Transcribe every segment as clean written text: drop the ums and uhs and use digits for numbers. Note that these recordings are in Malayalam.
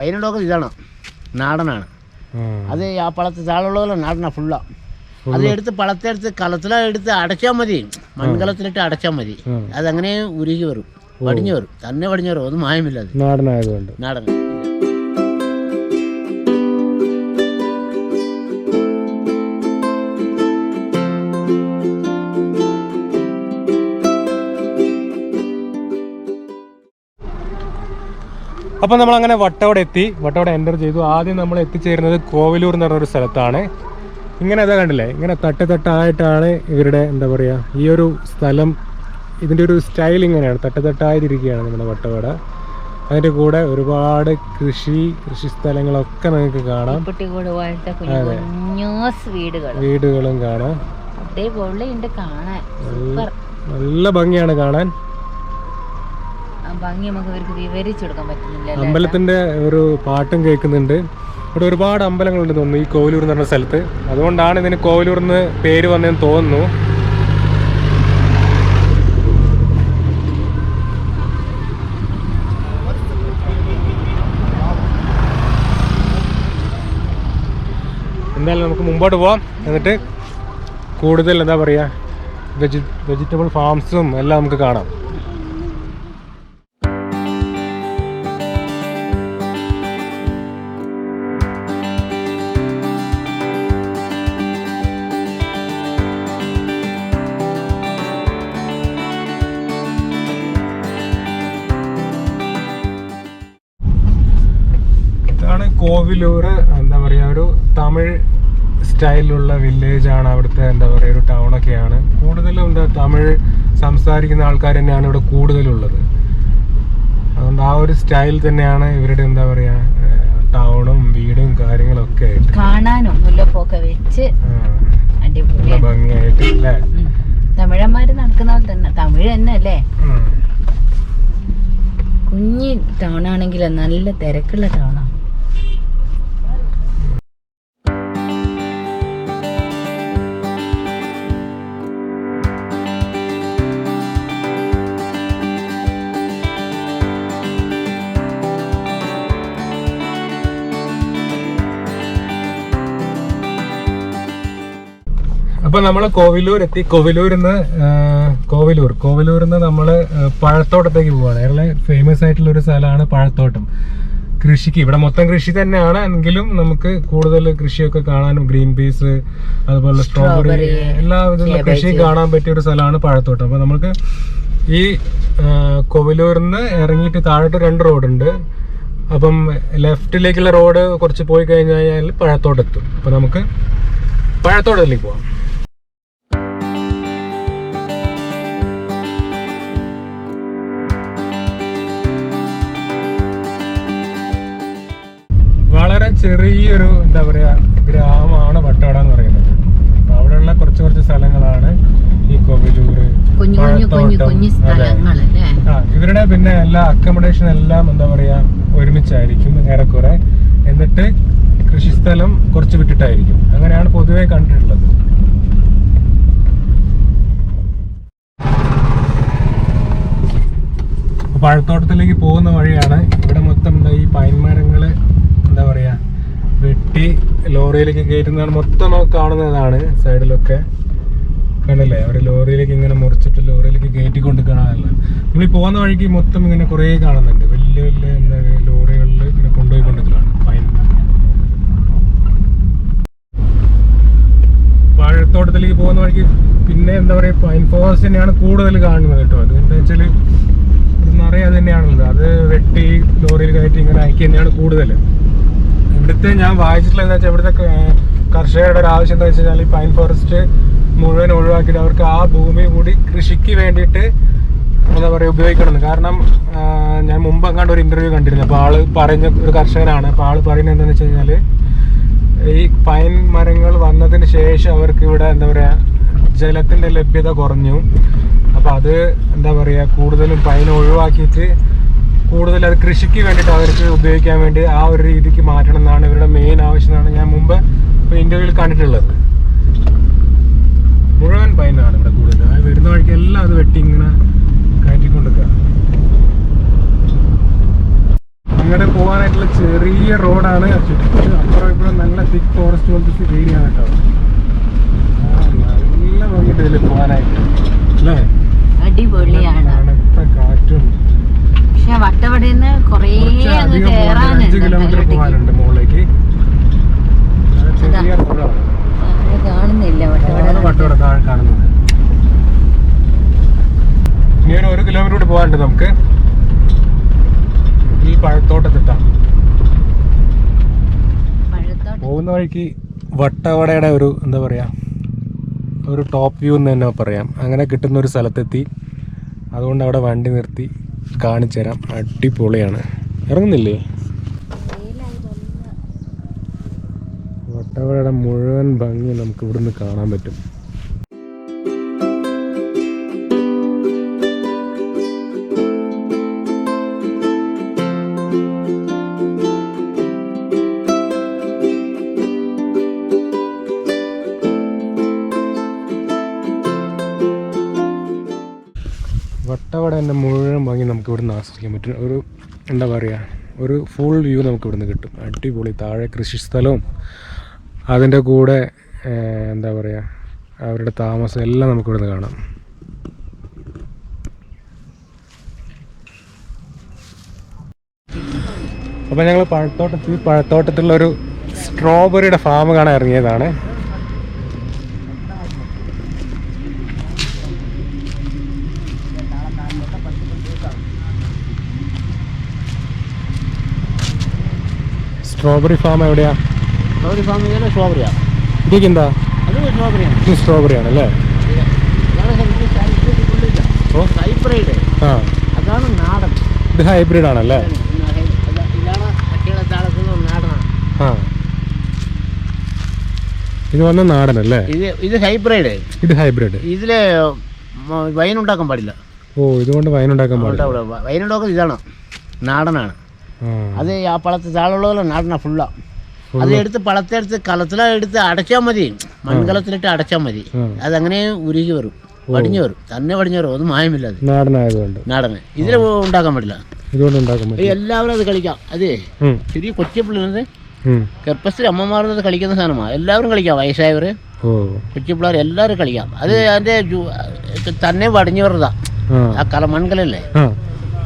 പൈനുണ്ടൊക്കെ ഇതാണ്, നാടനാണ്. അത് ആ പളത്ത് താഴെയുള്ളതല്ല, നാടനാണ് ഫുള്ളാണ്. അത് എടുത്ത് പളത്തെടുത്ത് കലത്തിലെടുത്ത് അടച്ചാൽ മതി, മൺകലത്തിലിട്ട് അടച്ചാൽ മതി. അതങ്ങനെ ഉരുകി വരും, വടിഞ്ഞു വരും, തന്നെ വടിഞ്ഞു വരും. ഒന്നും മായമില്ല, അത് നാടനായതുകൊണ്ട്. നാടൻ. അപ്പം നമ്മളങ്ങനെ വട്ടവട എത്തി, വട്ടവട എൻ്റർ ചെയ്തു. ആദ്യം നമ്മൾ എത്തിച്ചേരുന്നത് കോവിലൂർ എന്ന് പറഞ്ഞൊരു സ്ഥലത്താണ്. ഇങ്ങനെ അതാ കണ്ടില്ലേ, ഇങ്ങനെ തട്ടായിട്ടാണ് ഇവരുടെ എന്താ പറയുക ഈ ഒരു സ്ഥലം, ഇതിൻ്റെ ഒരു സ്റ്റൈൽ ഇങ്ങനെയാണ്, തട്ടായിട്ടിരിക്കുകയാണ് നമ്മുടെ വട്ടവട. അതിൻ്റെ കൂടെ ഒരുപാട് കൃഷി സ്ഥലങ്ങളൊക്കെ നിങ്ങൾക്ക് കാണാം, വീടുകളും കാണാം. നല്ല ഭംഗിയാണ് കാണാൻ. അമ്പലത്തിന്റെ ഒരു പാട്ടും കേൾക്കുന്നുണ്ട്. ഇവിടെ ഒരുപാട് അമ്പലങ്ങളുണ്ട് തോന്നുന്നു ഈ കോവിലൂർ എന്ന് പറഞ്ഞ സ്ഥലത്ത്. അതുകൊണ്ടാണ് ഇതിന് കോവിലൂർ എന്ന് പേര് വന്നതെന്ന് തോന്നുന്നു. എന്തായാലും നമുക്ക് മുമ്പോട്ട് പോവാം. എന്നിട്ട് കൂടുതൽ എന്താ പറയുക വെജിറ്റബിൾ ഫാംസും എല്ലാം നമുക്ക് കാണാം. കോവിലൂർ എന്താ പറയുക ഒരു തമിഴ് സ്റ്റൈലിലുള്ള വില്ലേജാണ്. അവിടുത്തെ എന്താ പറയുക ഒരു ടൗണൊക്കെയാണ്. കൂടുതലും എന്താ തമിഴ് സംസാരിക്കുന്ന ആൾക്കാർ തന്നെയാണ് ഇവിടെ കൂടുതലുള്ളത്. അതുകൊണ്ട് ആ ഒരു സ്റ്റൈൽ തന്നെയാണ് ഇവരുടെ എന്താ പറയുക ടൗണും വീടും കാര്യങ്ങളൊക്കെ ആയിട്ട് കാണാനും മുല്ലപ്പൊക്കെ വെച്ച് ഭംഗിയായിട്ട് അല്ലേ. തമിഴന്മാര് നടക്കുന്ന പോലെ തന്നെ തമിഴ് തന്നെ അല്ലേ. കുഞ്ഞി ടൗണാണെങ്കിലും നല്ല തിരക്കുള്ള ടൗണാണ്. അപ്പൊ നമ്മള് കോവിലൂർ എത്തി. കോവിലൂരിന്ന് നമ്മള് പഴത്തോട്ടത്തേക്ക് പോവാണ്. ഏറെ ഫേമസ് ആയിട്ടുള്ള ഒരു സ്ഥലമാണ് പഴത്തോട്ടം. കൃഷിക്ക് ഇവിടെ മൊത്തം കൃഷി തന്നെയാണ്, എങ്കിലും നമുക്ക് കൂടുതൽ കൃഷിയൊക്കെ കാണാനും ഗ്രീൻ പീസ് അതുപോലെ സ്ട്രോബെറി എല്ലാവിധ കൃഷി കാണാൻ പറ്റിയ ഒരു സ്ഥലമാണ് പഴത്തോട്ടം. അപ്പൊ നമുക്ക് ഈ കോവിലൂരിന്ന് ഇറങ്ങിയിട്ട് താഴോട്ട് 2 റോഡുണ്ട്. അപ്പം ലെഫ്റ്റിലേക്കുള്ള റോഡ് കുറച്ച് പോയി കഴിഞ്ഞാൽ പഴത്തോട്ടെത്തും. അപ്പൊ നമുക്ക് പഴത്തോട്ടത്തിലേക്ക് പോവാം. വളരെ ചെറിയൊരു എന്താ പറയാ ഗ്രാമമാണ് വട്ടവട എന്ന് പറയുന്നത്. അപ്പൊ അവിടെയുള്ള കുറച്ച് സ്ഥലങ്ങളാണ് ഈ കോവിലൂര്, ഇവരുടെ പിന്നെ എല്ലാ അക്കോമഡേഷൻ എല്ലാം എന്താ പറയാ ഒരുമിച്ചായിരിക്കും ഏറെക്കുറെ. എന്നിട്ട് കൃഷിസ്ഥലം കുറച്ച് വിട്ടിട്ടായിരിക്കും. അങ്ങനെയാണ് പൊതുവെ കണ്ടിട്ടുള്ളത്. പഴത്തോട്ടത്തിലേക്ക് പോകുന്ന വഴിയാണ്. ഇവിടെ മൊത്തം എന്താ ഈ പൈൻ മരങ്ങള് എന്താ പറയാ വെട്ടി ലോറിയിലേക്ക് കയറ്റുന്നതാണ്. മൊത്തം നമുക്ക് കാണുന്നതാണ് സൈഡിലൊക്കെ കണ്ടില്ലേ. അവർ ലോറിയിലേക്ക് ഇങ്ങനെ മുറിച്ചിട്ട് ലോറിയിലേക്ക് കയറ്റിക്കൊണ്ട് കാണാനല്ല. നമ്മൾ ഈ പോകുന്ന വഴിക്ക് മൊത്തം ഇങ്ങനെ കുറേ കാണുന്നുണ്ട്. വലിയ എന്താ ലോറികളിൽ ഇങ്ങനെ കൊണ്ടുപോയിക്കൊണ്ടിരിക്കുകയാണ് പൈൻ. പഴത്തോട്ടത്തിലേക്ക് പോകുന്ന വഴിക്ക് പിന്നെ എന്താ പറയുക പൈൻ ഫോറസ്റ്റ് തന്നെയാണ് കൂടുതൽ കാണുന്നത് കേട്ടോ. അത് എന്താ വെച്ചാൽ നിറയെ അത് തന്നെയാണുള്ളത്. അത് വെട്ടി ലോറിയിൽ കയറ്റി ഇങ്ങനെ അയക്കി തന്നെയാണ് കൂടുതൽ. ഇവിടുത്തെ ഞാൻ വായിച്ചിട്ടുള്ള എന്താ വെച്ചാൽ ഇവിടുത്തെ കർഷകരുടെ ഒരു ആവശ്യം എന്താ വെച്ച് കഴിഞ്ഞാൽ ഈ പൈൻ ഫോറസ്റ്റ് മുഴുവൻ ഒഴിവാക്കിയിട്ട് അവർക്ക് ആ ഭൂമി കൂടി കൃഷിക്ക് വേണ്ടിയിട്ട് എന്താ പറയുക ഉപയോഗിക്കണമെന്ന്. കാരണം ഞാൻ മുമ്പ് അങ്ങാണ്ട് ഒരു ഇന്റർവ്യൂ കണ്ടിരുന്നു. അപ്പോൾ ആള് പറഞ്ഞ ഒരു കർഷകനാണ്. അപ്പോൾ ആള് പറയുന്നത് എന്താണെന്ന് വെച്ച് കഴിഞ്ഞാൽ ഈ പൈൻ മരങ്ങൾ വന്നതിന് ശേഷം അവർക്ക് ഇവിടെ എന്താ പറയുക ജലത്തിന്റെ ലഭ്യത കുറഞ്ഞു. അപ്പോൾ അത് എന്താ പറയുക കൂടുതലും പൈൻ ഒഴിവാക്കിയിട്ട് കൂടുതൽ അത് കൃഷിക്ക് വേണ്ടിയിട്ട് അവർക്ക് ഉപയോഗിക്കാൻ വേണ്ടി ആ ഒരു രീതിക്ക് മാറ്റണം എന്നാണ് ഇവരുടെ മെയിൻ ആവശ്യം എന്നാണ് ഞാൻ മുമ്പ് ഇന്റർവ്യൂവിൽ കണ്ടിട്ടുള്ളത്. മുഴുവൻ പൈനാണ് ഇവിടെ കൂടുതൽ. വരുന്ന വഴിക്ക് എല്ലാം അത് വെട്ടി ഇങ്ങനെ കയറ്റിക്കൊണ്ടിരിക്കുക. അങ്ങോട്ട് പോകാനായിട്ടുള്ള ചെറിയ റോഡാണ്. ചുറ്റും അപ്പുറം ഇപ്പുറം നല്ല തിക്ക് ഫോറസ്റ്റ് പോലത്തെ ഏരിയ ആണ് കേട്ടോ. നല്ല ഭംഗിയിട്ട് ഇതിൽ പോകാനായിട്ട് അല്ലേ? അടിപൊളിയാണ്. തണുത്ത കാറ്റും. പക്ഷെ വട്ടവടന്ന് കൊറേ 5 കിലോമീറ്റർ പോകാനുണ്ട് മുകളിലേക്ക്. ചെറിയ റോഡാണ്. കാണുന്നില്ല വട്ടവട താഴെ കാണുന്നത്. ഇനി 1 കിലോമീറ്റർ കൂടി പോകാനുണ്ട് നമുക്ക്. ഈ പഴത്തോട്ടത്തിട്ടാണ് പോകുന്ന വഴിക്ക് വട്ടവടയുടെ ഒരു എന്താ പറയാ, ഒരു ടോപ്പ് വ്യൂ എന്ന് തന്നെ പറയാം. അങ്ങനെ കിട്ടുന്ന ഒരു സ്ഥലത്തെത്തി. അതുകൊണ്ട് അവിടെ വണ്ടി നിർത്തി കാണിച്ചു തരാം. അടിപൊളിയാണ്. ഇറങ്ങുന്നില്ലേ? വട്ടവടയുടെ മുഴുവൻ ഭംഗി നമുക്ക് ഇവിടുന്ന് കാണാൻ പറ്റും. വട്ടവടേൻ്റെ മുഴുവൻ ഭംഗി നമുക്ക് ഇവിടുന്ന് ആസ്വദിക്കാൻ പറ്റും. ഒരു എന്താ പറയുക, ഒരു ഫുൾ വ്യൂ നമുക്ക് ഇവിടുന്ന് കിട്ടും. അടിപൊളി. താഴെ കൃഷിസ്ഥലവും അതിൻ്റെ കൂടെ എന്താ പറയുക അവരുടെ താമസം എല്ലാം നമുക്ക് ഇവിടുന്ന് കാണാം. അപ്പോൾ ഞങ്ങൾ പഴത്തോട്ടത്തിലുള്ളൊരു സ്ട്രോബെറിയുടെ ഫാം കാണാൻ ഇറങ്ങിയതാണ്. സ്ട്രോബെറി ഫാം എവിടെയാ? സ്ട്രോബെറി ഫാം സ്ട്രോബെറിയാണ്. ഇതൊക്കെ എന്താ? അത് സ്ട്രോബെറിയാണ്. ഇത് സ്ട്രോബെറി ആണല്ലേ? ഹൈബ്രിഡ്. ആ, അതാണ് നാടൻ. ഇത് ഹൈബ്രിഡ് ആണല്ലേ? ഇതാണ് അട്ടികളത്താളത്തുള്ള നാടനാണ്. ആ, ഇത് വന്ന നാടനല്ലേ? ഇത് ഹൈബ്രിഡ്. ഇത് ഹൈബ്രിഡ്. ഇതില് വൈൻ ഉണ്ടാക്കാൻ പാടില്ല. ഓ, ഇതുകൊണ്ട് വൈൻ ഉണ്ടാക്കാൻ പാടില്ല. വൈൻ ഉണ്ടാക്കുന്നത് ഇതാണ്, നാടനാണ്. അത് ആ പഴത്തെ താളുള്ള നാടനാ ഫുള്ളാ. അത് എടുത്ത് പഴത്തെടുത്ത് കലത്തിലെടുത്ത് അടച്ചാൽ മതി, മൺകലത്തിലിട്ട് അടച്ചാൽ മതി. അതങ്ങനെ ഉരുകി വരും, വടിഞ്ഞു വരും, തന്നെ വടിഞ്ഞു വരും. ഒന്നും മായമില്ല. അത് നാടനായതുകൊണ്ട് നാടന് ഇതിൽ ഉണ്ടാക്കാൻ പാടില്ല. ഇതുകൊണ്ട് ഉണ്ടാക്കാൻ പറ്റില്ല. എല്ലാവരും അത് കളിക്കാം. അതെ, ചെറിയ കൊച്ചുപിള്ളേർ ഗർഭസ്ഥ അമ്മമാർന്നത് കളിക്കുന്ന സാധനമാണ്. എല്ലാവരും കളിക്കാം. വയസ്സായവർ, കൊച്ചുപിള്ളേർ എല്ലാവരും കളിക്കാം. അത് അതിൻ്റെ തന്നെ വടിഞ്ഞു വരുന്നതാ. ആ മൺകലല്ലേ,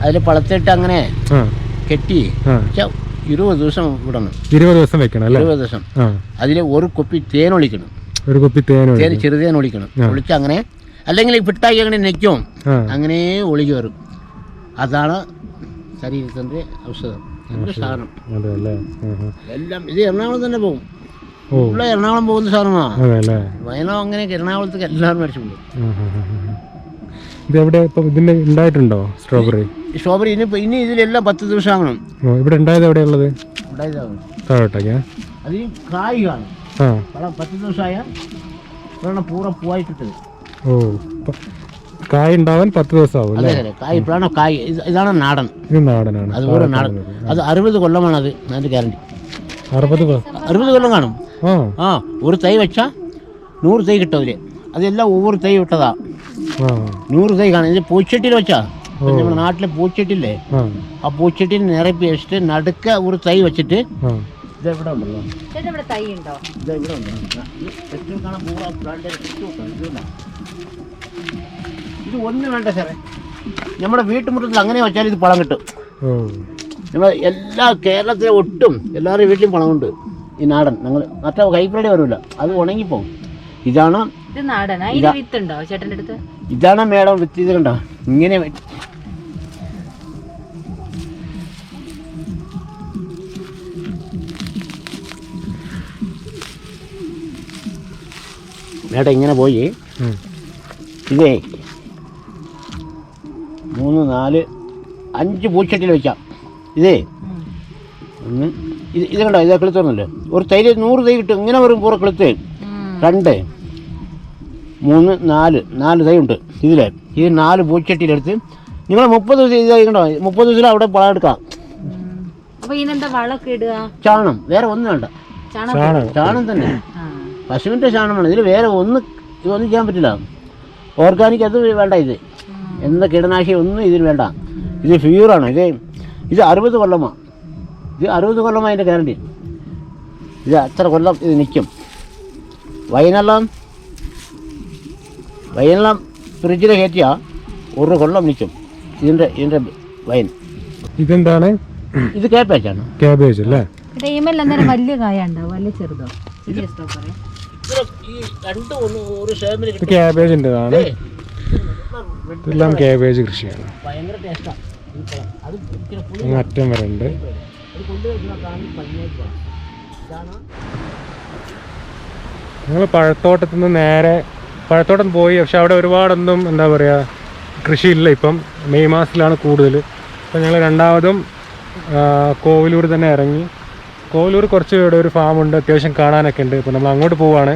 അതിൽ പഴത്തിട്ട് അങ്ങനെ കെട്ടി 20 ദിവസം വിടണം. 20 ദിവസം വെക്കണം അല്ലേ? 20 ദിവസം. അതിൽ ഒരു കുപ്പി തേൻ ഒളിക്കണം. ഒരു കുപ്പി തേൻ ചെറുതേൻ ഒളിക്കണം. ഒളിച്ച് അങ്ങനെ, അല്ലെങ്കിൽ പിട്ടാക്കി അങ്ങനെ നെയ്ക്കും, അങ്ങനെ ഒളികി വരും. അതാണ് ശരീരത്തിൻ്റെ ഔഷധം. സാധനം എല്ലാം ഇത് എറണാകുളം തന്നെ പോകും. ഉള്ള എറണാകുളം പോകുന്ന സാധനമാണ്. വയനാട് അങ്ങനെ എറണാകുളത്തേക്ക് എല്ലാവരും മേടിച്ചു പോകും. ഇതെവിടെ ഇതിന്റെ ഉണ്ടായിട്ടുണ്ടോ സ്ട്രോബെറി? സ്ട്രോബെറി ഇനി ഇതിലെല്ലാം 10 ദിവസം ആകണം. ഇവിടെ ഉണ്ടായത് എവിടെയുള്ളത്? താഴോട്ടേക്കാ. അത് കായ് കാണും. 10 ദിവസമായ പൂറ പൂവായിട്ടിട്ട്. ഓ, കായ് ഉണ്ടാവാൻ 10 ദിവസം ആവും അല്ലേ? കായ് ഇപ്പോഴാണ് കായ്. ഇതാണ് നാടൻ. ഇത് നാടനാണ്. അത് ഓരോ നാടൻ. അത് 60 കൊല്ലമാണ്. അത് അതിന്റെ ഗ്യാരണ്ടി. 60 കൊല്ലം കാണും. ആ, ഒരു തൈ വെച്ചാൽ 100 തൈ കിട്ടും അതില്. അതെല്ലാം ഒവ്വൊരു തൈ വിട്ടതാ. 100 തൈ കാണും. ഇത് പൂച്ചട്ടിയിൽ വെച്ചാ, നമ്മുടെ നാട്ടിലെ പൂച്ചട്ടില്ലേ, ആ പൂച്ചട്ടിയിൽ നിറപ്പി വെച്ചിട്ട് നടുക്ക ഒരു തൈ വെച്ചിട്ട് ഇതെവിടെ ഉണ്ടല്ലോ, ഇതെവിടെ ഉണ്ട്. ഇത് ഒന്നും വേണ്ട സാറേ, നമ്മുടെ വീട്ടുമുറ്റത്തിൽ അങ്ങനെ വെച്ചാൽ ഇത് പഴം കിട്ടും. നമ്മൾ എല്ലാ കേരളത്തിലെ ഒട്ടും എല്ലാവരുടെ വീട്ടിലും പഴമുണ്ട്. ഈ നാടൻ ഞങ്ങൾ മറ്റേ ഹൈബ്രിഡ് വരില്ല, അത് ഉണങ്ങിപ്പോകും. ഇതാണ് ഇതാണ് മേഡം വിത്ത്. ഇത് കണ്ടോ ഇങ്ങനെ മേഡം ഇങ്ങനെ പോയി ഇതേ 3, 4, 5 പൂച്ചട്ടിയിൽ വെക്കാം. ഇതേ ഒന്ന് ഇത് കണ്ടോ, ഇതാ കിളുത്തൊന്നുമല്ലോ. ഒരു തൈര് 100 തൈ കിട്ടും. ഇങ്ങനെ വരും പൂറ കിളുത്ത്. 2, 3, 4 തൈ ഉണ്ട് ഇതിൽ. ഈ 4 പൂച്ചട്ടിയിലെടുത്ത് നിങ്ങൾ 30 ദിവസം ഇതായി കണ്ടോ, 30 ദിവസം അവിടെ പഴം എടുക്കാം. ചാണം, വേറെ ഒന്നും വേണ്ട. ചാണം തന്നെ, പശുവിൻ്റെ ചാണമാണ്. ഇതിൽ വേറെ ഒന്നും ചെയ്യാൻ പറ്റില്ല. ഓർഗാനിക് അത് വേണ്ട. ഇത് എന്താ കീടനാശിനി ഒന്നും ഇതിൽ വേണ്ട. ഇത് പ്യൂറാണ്. ഇത് 60 കൊല്ലമാണ്. ഇത് 60 കൊല്ലം അതിൻ്റെ ഗ്യാരണ്ടി. ഇത് അത്ര കൊല്ലം ഇത് നിൽക്കും. വൈനെല്ലാം ഫ്രിഡ്ജിൽ കയറ്റിയാൽ 1 കൊല്ലം നിൽക്കും ഇതിൻ്റെ വൈൻ. ഇതെന്താണ്? ഇത് കാബേജാണ്. ക്യാബേജ് അല്ലേ? വലിയ കായ ഉണ്ടാവും, വലിയ ചെറുതോ? ക്യാബേജിൻ്റെതാണ്. ഇതെല്ലാം ക്യാബേജ് കൃഷിയാണ്. ഭയങ്കര ടേസ്റ്റാണ്. അറ്റം വരെ ഉണ്ട്. ഞങ്ങൾ പഴത്തോട്ടത്തിൽ നിന്ന് നേരെ പഴത്തോട്ടം പോയി. പക്ഷെ അവിടെ ഒരുപാടൊന്നും എന്താ പറയുക കൃഷിയില്ല. ഇപ്പം മെയ് മാസത്തിലാണ് കൂടുതൽ. അപ്പം ഞങ്ങൾ രണ്ടാമതും കോവിലൂർ തന്നെ ഇറങ്ങി. കോവിലൂർ കുറച്ച് ഇവിടെ ഒരു ഫാമുണ്ട്, അത്യാവശ്യം കാണാനൊക്കെ ഉണ്ട്. അപ്പോൾ നമ്മൾ അങ്ങോട്ട് പോവുകയാണ്.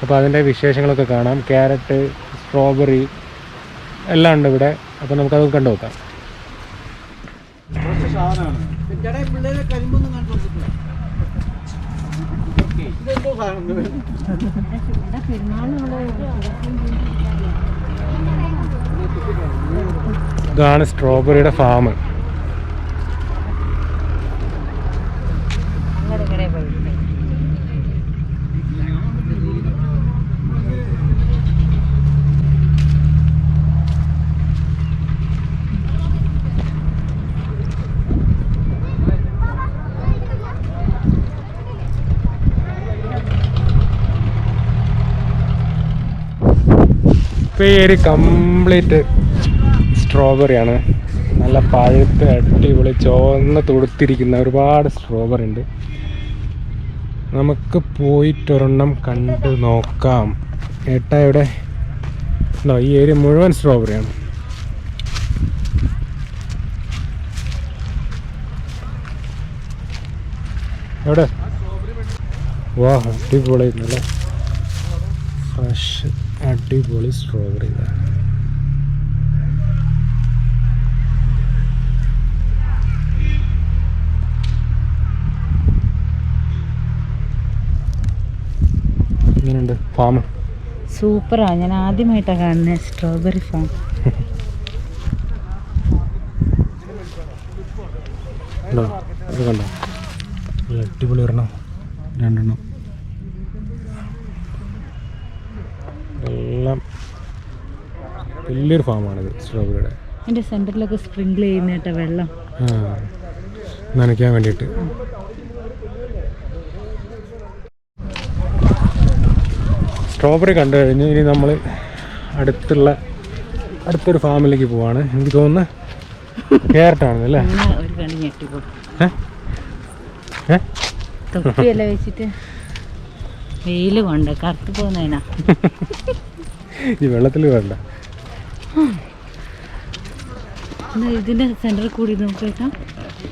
അപ്പോൾ അതിൻ്റെ വിശേഷങ്ങളൊക്കെ കാണാം. ക്യാരറ്റ്, സ്ട്രോബെറി എല്ലാം ഉണ്ട് ഇവിടെ. അപ്പോൾ നമുക്കത് കണ്ടു നോക്കാം. ഇതാണ് സ്ട്രോബെറിയുടെ ഫാം. ഇപ്പോൾ ഈ ഏരിയ കംപ്ലീറ്റ് സ്ട്രോബെറിയാണ്. നല്ല പഴുത്ത് അടിപൊളി ചുവന്ന് തുടുത്തിരിക്കുന്ന ഒരുപാട് സ്ട്രോബെറി ഉണ്ട്. നമുക്ക് പോയിട്ടൊരെണ്ണം കണ്ട് നോക്കാം. ഏട്ടാ ഇവിടെ ഉണ്ടോ? ഈ ഏരിയ മുഴുവൻ സ്ട്രോബെറിയാണ്. എവിടെ? വാ, അടിപൊളി നല്ല ഫ്രഷ് അടിപൊളി സ്ട്രോബെറി. ഇങ്ങനെയുണ്ട് ഫാം. സൂപ്പറാ. ഞാൻ ആദ്യമായിട്ടാണ് കാണുന്നത് സ്ട്രോബെറി ഫാം. ഉണ്ടോ? ഇത് കണ്ടോ? അടിപൊളി ഒരെണ്ണം, 2 എണ്ണം എല്ലാം വലിയൊരു ഫാമാണിത് സ്ട്രോബെറിയുടെ. എൻ്റെ സെൻറ്ററിലൊക്കെ സ്പ്രിങ്കിൾ ചെയ്യുന്ന കേട്ടോ വെള്ളം നനയ്ക്കാൻ വേണ്ടിയിട്ട്. സ്ട്രോബെറി കണ്ടു കഴിഞ്ഞ് ഇനി നമ്മൾ അടുത്തൊരു ഫാമിലേക്ക് പോവാണ്. എനിക്ക് തോന്നുന്നു ക്യാരറ്റാണെന്നല്ലേ? ഒരു കണി ഞെട്ടിപ്പോ തൊപ്പിയല്ല വെച്ചിട്ട് വെയിൽ കൊണ്ട് കറുത്ത് പോകുന്നതിനാ. ഈ വെള്ളത്തിൽ വേണ്ട. ഇതിൻ്റെ സെൻറ്ററിൽ കൂടി നോക്കിയേക്കാം.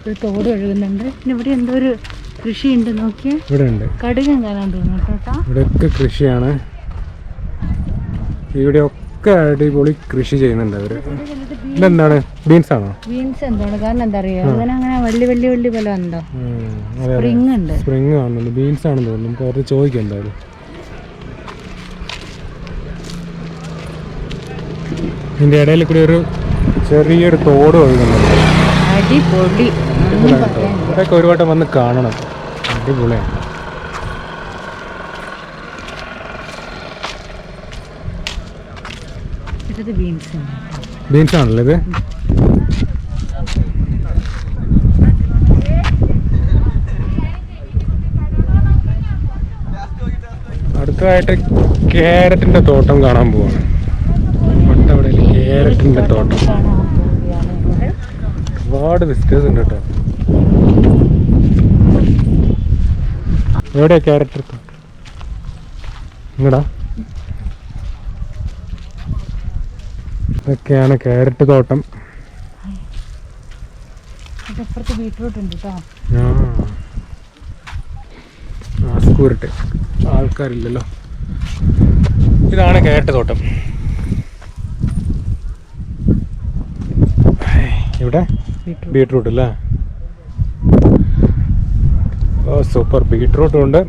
ഒരു തോട് ഒഴുകുന്നുണ്ട്. പിന്നെ ഇവിടെ എന്തോ ഒരു കൃഷിയുണ്ട്. നോക്കിയാൽ ഇവിടെ ഉണ്ട്. കടുകം കാണാൻ തോന്നുന്നു കേട്ടോ. ഇവിടെയൊക്കെ കൃഷിയാണ്. ഇവിടെയൊക്കെ അടിപൊളി കൃഷി ചെയ്യുന്നുണ്ട് അവര്. ഇതെന്താണ്? ബീൻസ് ആണോ? ബീൻസ് എന്താണ്? കാരണം എന്താ അറിയോ, അങ്ങനെ വലിയ പോലെ ഉണ്ടോ? സ്പ്രിങ് ഉണ്ട്. സ്പ്രിങ് ആണെന്ന്. ബീൻസ് ആണെന്ന് തോന്നുന്നു. നമുക്ക് അവർക്ക് ചോദിക്കാം എന്തായാലും. ഇതിൻ്റെ ഇടയിൽ കൂടി ഒരു ചെറിയൊരു തോട് ഒഴുകുന്നുണ്ട്. അടിപൊളി. ഇവിടെയൊക്കെ ഒരു വട്ടം വന്ന് കാണണം. അടിപൊളിയാണ്. ബീൻസ് ആണല്ലോ ഇത്. അടുത്തതായിട്ട് ക്യാരറ്റിന്റെ തോട്ടം കാണാൻ പോവാണ്. അവിടെ ക്യാരറ്റിന്റെ തോട്ടം. ഒരുപാട് വിസിറ്റേഴ്സ് ഉണ്ട് കേട്ടോ. എവിടെയാ ക്യാരറ്റ്? ഇങ്ങടാ. ഇതൊക്കെയാണ് ക്യാരറ്റ് തോട്ടം. ബീട്രൂട്ട് ഉണ്ട് കേട്ടോ. ആസ്കൂരിട്ട് ആൾക്കാരില്ലല്ലോ. ഇതാണ് ക്യാരറ്റ് തോട്ടം. ഇവിടെ ബീട്രൂട്ട് അല്ലേ? ഓ സൂപ്പർ. ബീട്രൂട്ടും ഉണ്ട്.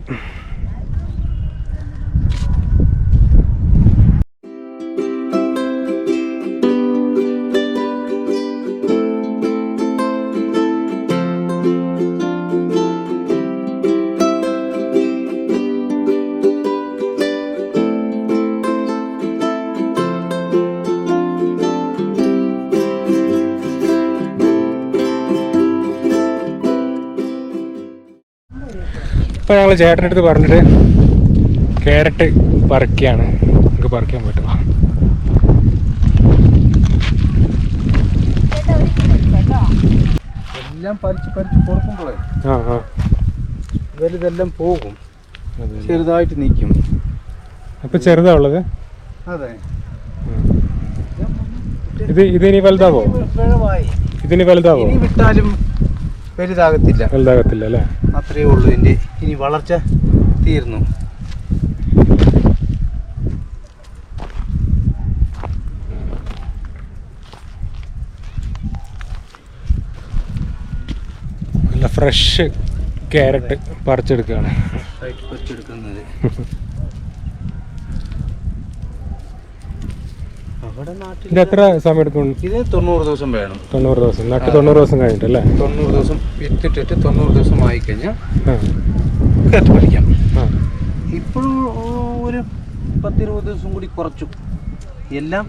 അപ്പോൾ ഞങ്ങൾ ചേട്ടൻ്റെ അടുത്ത് പറഞ്ഞിട്ട് ക്യാരറ്റ് പറിക്കുകയാണ്. നമുക്ക് പറിക്കാൻ പറ്റുമോ? എല്ലാം പറിച്ച് കൊടുക്കുമ്പോഴേ ഇതെല്ലാം പോകും, ചെറുതായിട്ട് നിൽക്കും. അപ്പൊ ചെറുതാ ഉള്ളത്? അതെ. ഇതിനി വലുതാവോ? ഇതിനി വലുതാവോ? ഇനി വിട്ടാലും വലുതാകത്തില്ല. വലുതാകത്തില്ല അല്ലേ? അത്രയേ ഉള്ളൂ. ഇതിന്റെ ഇനി വളർച്ച തീർന്നു. നല്ല ഫ്രഷ് ക്യാരറ്റ് പറിച്ചെടുക്കുകയാണ്. പറിച്ചെടുക്കുന്നത് അവിടെ നാട്ടിൽ ഇത് എത്ര സമയം എടുക്കും? ഇത് 90 ദിവസം വേണം. 90 ദിവസം നട്ട് 90 ദിവസം കഴിഞ്ഞിട്ടല്ലേ? 90 ദിവസം വിത്തിട്ടിട്ട് 90 ദിവസം ആയിക്കഴിഞ്ഞാൽ കയറ്റി പറിക്കാം. ഇപ്പോഴും ഒരു 10-20 ദിവസം കൂടി കുറച്ചു. എല്ലാം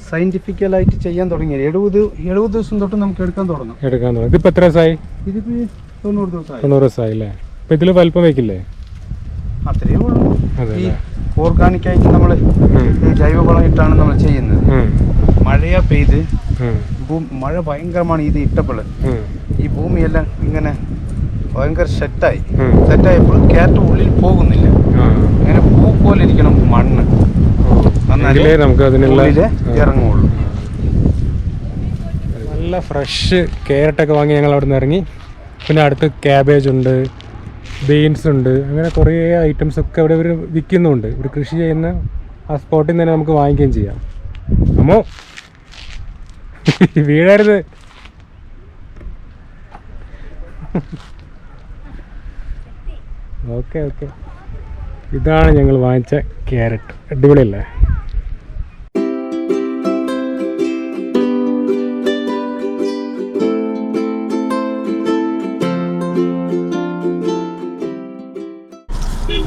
സയന്റിഫിക്കലായിട്ട് ചെയ്യാൻ തുടങ്ങി. 70 ദിവസം തൊട്ട് നമുക്ക് എടുക്കാൻ തുടങ്ങും. ഇതിപ്പോ എത്ര ദിവസമായി? ഇതിപ്പോ 90 ദിവസമായി. 90 ദിവസമായി അല്ലേ? അപ്പൊ ഇതില് വലിപ്പം വെക്കില്ലേ? അത്രയേ ഉള്ളൂ. ഈ ഓർഗാനിക്കായിട്ട് നമ്മൾ ജൈവവളം ഇട്ടാണ് നമ്മൾ ചെയ്യുന്നത്. മഴയാ പെയ്ത് മഴ ഭയങ്കരമാണ്. ഇത് ഇട്ടപ്പോൾ ഈ ഭൂമിയെല്ലാം ഇങ്ങനെ ഭയങ്കര സെറ്റായപ്പോൾ ക്യാരറ്റ് ഉള്ളിൽ പോകുന്നില്ല. ഇങ്ങനെ പൂ പോലെ ഇരിക്കണം മണ്ണ്, എന്നാലേ നമുക്ക് അതിനുള്ള ഇറങ്ങുള്ളൂ. നല്ല ഫ്രഷ് ക്യാരറ്റൊക്കെ വാങ്ങി ഞങ്ങൾ അവിടെ നിന്ന് ഇറങ്ങി. പിന്നെ അടുത്ത് ക്യാബേജ് ഉണ്ട്, ബീൻസ് ഉണ്ട്, അങ്ങനെ കുറേ ഐറ്റംസ് ഒക്കെ ഇവിടെ ഇവർ വിൽക്കുന്നുണ്ട്. ഇവർ കൃഷി ചെയ്യുന്ന ആ സ്പോട്ടിൽ നിന്ന് തന്നെ നമുക്ക് വാങ്ങിക്കുകയും ചെയ്യാം. അമ്മോ വീഴരുത്. ഓക്കെ ഓക്കെ, ഇതാണ് ഞങ്ങൾ വാങ്ങിച്ച ക്യാരറ്റ്. അടിപൊളിയല്ലേ?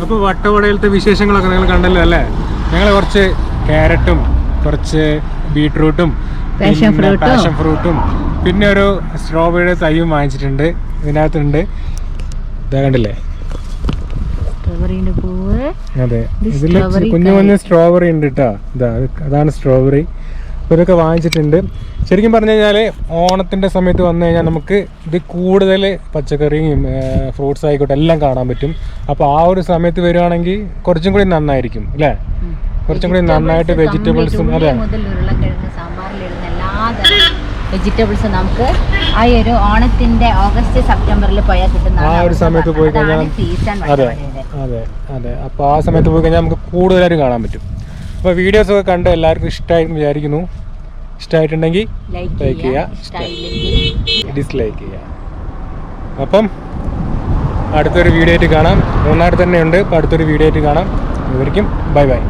അപ്പോൾ വട്ടവടയിലത്തെ വിശേഷങ്ങളൊക്കെ നിങ്ങൾ കണ്ടല്ലോ അല്ലേ? ഞങ്ങൾ കുറച്ച് ക്യാരറ്റും കുറച്ച് ബീട്രൂട്ടും പാഷൻ ഫ്രൂട്ടും പിന്നെ ഒരു സ്ട്രോബെറിയുടെ തൈയും വാങ്ങിച്ചിട്ടുണ്ട്. ഇതിനകത്തുണ്ട്, ഇതാ കണ്ടില്ലേ? അതെ, ഇതിൽ കുഞ്ഞു കുഞ്ഞു സ്ട്രോബെറി ഉണ്ട് കേട്ടോ. അതാണ് സ്ട്രോബെറി. അപ്പോൾ ഇതൊക്കെ വാങ്ങിച്ചിട്ടുണ്ട്. ശരിക്കും പറഞ്ഞു കഴിഞ്ഞാൽ ഓണത്തിൻ്റെ സമയത്ത് വന്നു കഴിഞ്ഞാൽ നമുക്ക് ഇത് കൂടുതൽ പച്ചക്കറിയും ഫ്രൂട്ട്സ് ആയിക്കോട്ടെ എല്ലാം കാണാൻ പറ്റും. അപ്പോൾ ആ ഒരു സമയത്ത് വരുവാണെങ്കിൽ കുറച്ചും കൂടി നന്നായിരിക്കും അല്ലേ? കുറച്ചും കൂടി നന്നായിട്ട് വെജിറ്റബിൾസും അതെ വെജിറ്റബിൾസ് നമുക്ക് ആ ഒരു ഓണത്തിന്റെ ഓഗസ്റ്റ് സെപ്റ്റംബറിൽ പോയാൽ കിട്ടുന്ന ആ ഒരു സമയത്ത് പോയി കഴിഞ്ഞാൽ അതെ അതെ അതെ. അപ്പോൾ ആ സമയത്ത് പോയി കഴിഞ്ഞാൽ നമുക്ക് കൂടുതലായിട്ട് കാണാൻ പറ്റും. അപ്പോൾ വീഡിയോസൊക്കെ കണ്ട് എല്ലാവർക്കും ഇഷ്ടമായി വിചാരിക്കുന്നു. ഇഷ്ടമായിട്ടുണ്ടെങ്കിൽ ലൈക്ക് ചെയ്യുക, ഡിസ്ലൈക്ക് ചെയ്യുക. അപ്പം അടുത്തൊരു വീഡിയോ ആയിട്ട് കാണാം. മൂന്നാർ തന്നെ ഉണ്ട്. അപ്പോൾ അടുത്തൊരു വീഡിയോ ആയിട്ട് കാണാം. ഇവർക്കും ബൈ ബൈ.